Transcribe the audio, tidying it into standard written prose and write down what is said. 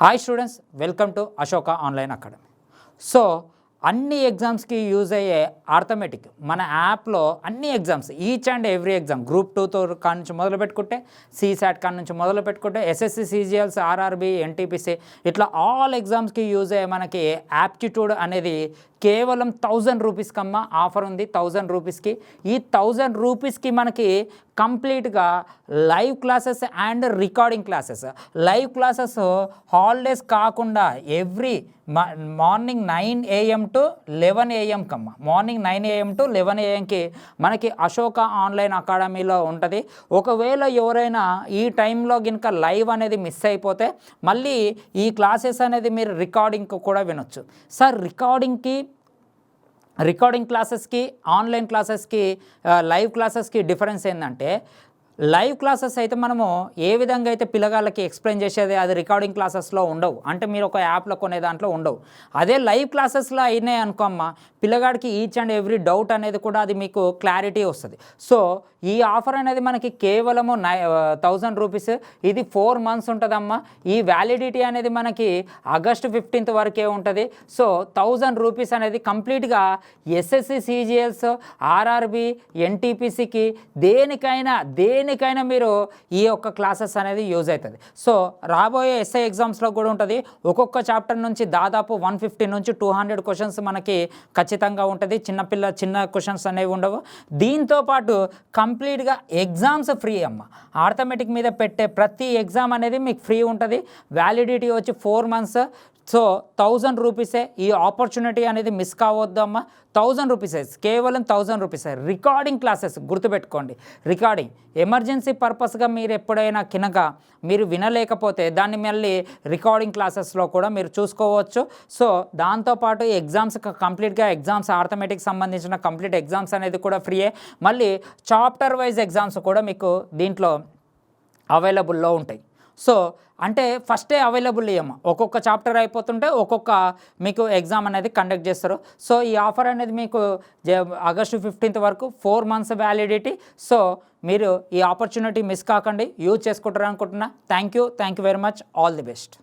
Hi students, welcome to Ashoka online academy. So అన్ని ఎగ్జామ్స్కి use అయ్యే ఆర్థమెటిక్ మన యాప్లో అన్ని exams, each and every exam, group 2తో కాడ నుంచి మొదలు పెట్టుకుంటే, CSAT కాడ నుంచి మొదలు పెట్టుకుంటే, SSC CGLs, RRB, NTPC ఇట్లా ఆల్ ఎగ్జామ్స్కి యూజ్ అయ్యే మనకి యాప్టిట్యూడ్ అనేది కేవలం 1000 రూపీస్కి అమ్మ ఆఫర్ ఉంది. 1000 రూపీస్కి, ఈ 1000 రూపీస్కి మనకి కంప్లీట్గా live classes and recording classes. Live classes holidays కాకుండా every morning 9 AM to 11 AM కమ్మ, మార్నింగ్ 9 AM to 11 AMకి మనకి అశోక ఆన్లైన్ అకాడమీలో ఉంటుంది. ఒకవేళ ఎవరైనా ఈ టైంలో కనుక లైవ్ అనేది మిస్ అయిపోతే మళ్ళీ ఈ క్లాసెస్ అనేది మీరు రికార్డింగ్ కూడా వినొచ్చు. సార్, రికార్డింగ్ క్లాసెస్కి, ఆన్లైన్ క్లాసెస్కి, లైవ్ క్లాసెస్కి డిఫరెన్స్ ఏంటంటే, లైవ్ క్లాసెస్ అయితే మనము ఏ విధంగా అయితే పిల్లగాళ్ళకి ఎక్స్ప్లెయిన్ చేసేది అది రికార్డింగ్ క్లాసెస్లో ఉండవు, అంటే మీరు ఒక యాప్లో కొనే దాంట్లో ఉండవు. అదే లైవ్ క్లాసెస్లో అయినాయి అనుకో అమ్మ, పిల్లగాడికి ఈచ్ అండ్ ఎవ్రీ డౌట్ అనేది కూడా అది మీకు క్లారిటీ వస్తుంది. సో ఈ ఆఫర్ అనేది మనకి కేవలము 1000 రూపీస్. ఇది 4 months ఉంటుందమ్మా. ఈ వ్యాలిడిటీ అనేది మనకి August 15th వరకే ఉంటుంది. సో 1000 రూపీస్ అనేది కంప్లీట్గా SSC CGLs, RRB, NTPCకి దేనికైనా మీరు ఈ యొక్క క్లాసెస్ అనేది యూజ్ అవుతుంది. సో రాబోయే SI ఎగ్జామ్స్లో కూడా ఉంటుంది. ఒక్కొక్క చాప్టర్ నుంచి దాదాపు 150 నుంచి 200 క్వశ్చన్స్ మనకి ఖచ్చితంగా ఉంటుంది. చిన్న క్వశ్చన్స్ అనేవి ఉండవు. దీంతోపాటు కంప్లీట్గా ఎగ్జామ్స్ ఫ్రీ అమ్మ. ఆర్థమెటిక్ మీద పెట్టే ప్రతి ఎగ్జామ్ అనేది మీకు ఫ్రీ ఉంటుంది. వ్యాలిడిటీ వచ్చి 4 months. సో 1000 రూపీసే. ఈ ఆపర్చునిటీ అనేది మిస్ కావద్దు అమ్మ. 1000 రూపీసే, కేవలం 1000 రూపీసే. రికార్డింగ్ క్లాసెస్ గుర్తుపెట్టుకోండి. రికార్డింగ్ ఎమర్జెన్సీ పర్పస్గా మీరు ఎప్పుడైనా మీరు వినలేకపోతే దాన్ని మళ్ళీ రికార్డింగ్ క్లాసెస్లో కూడా మీరు చూసుకోవచ్చు. సో దాంతోపాటు ఎగ్జామ్స్ కంప్లీట్గా ఎగ్జామ్స్, ఆర్థమెటిక్ సంబంధించిన కంప్లీట్ ఎగ్జామ్స్ అనేది కూడా ఫ్రీయే. మళ్ళీ చాప్టర్ వైజ్ ఎగ్జామ్స్ కూడా మీకు దీంట్లో అవైలబుల్లో ఉంటాయి. సో అంటే ఫస్టే అవైలబుల్ ఇవ్వము, ఒక్కొక్క చాప్టర్ అయిపోతుంటే ఒక్కొక్క మీకు ఎగ్జామ్ అనేది కండక్ట్ చేస్తారు. సో ఈ ఆఫర్ అనేది మీకు August 15th వరకు 4 months వ్యాలిడిటీ. సో మీరు ఈ ఆపర్చునిటీ మిస్ కాకండి, యూజ్ చేసుకుంటారు అనుకుంటున్నా. Thank you very much. All the best.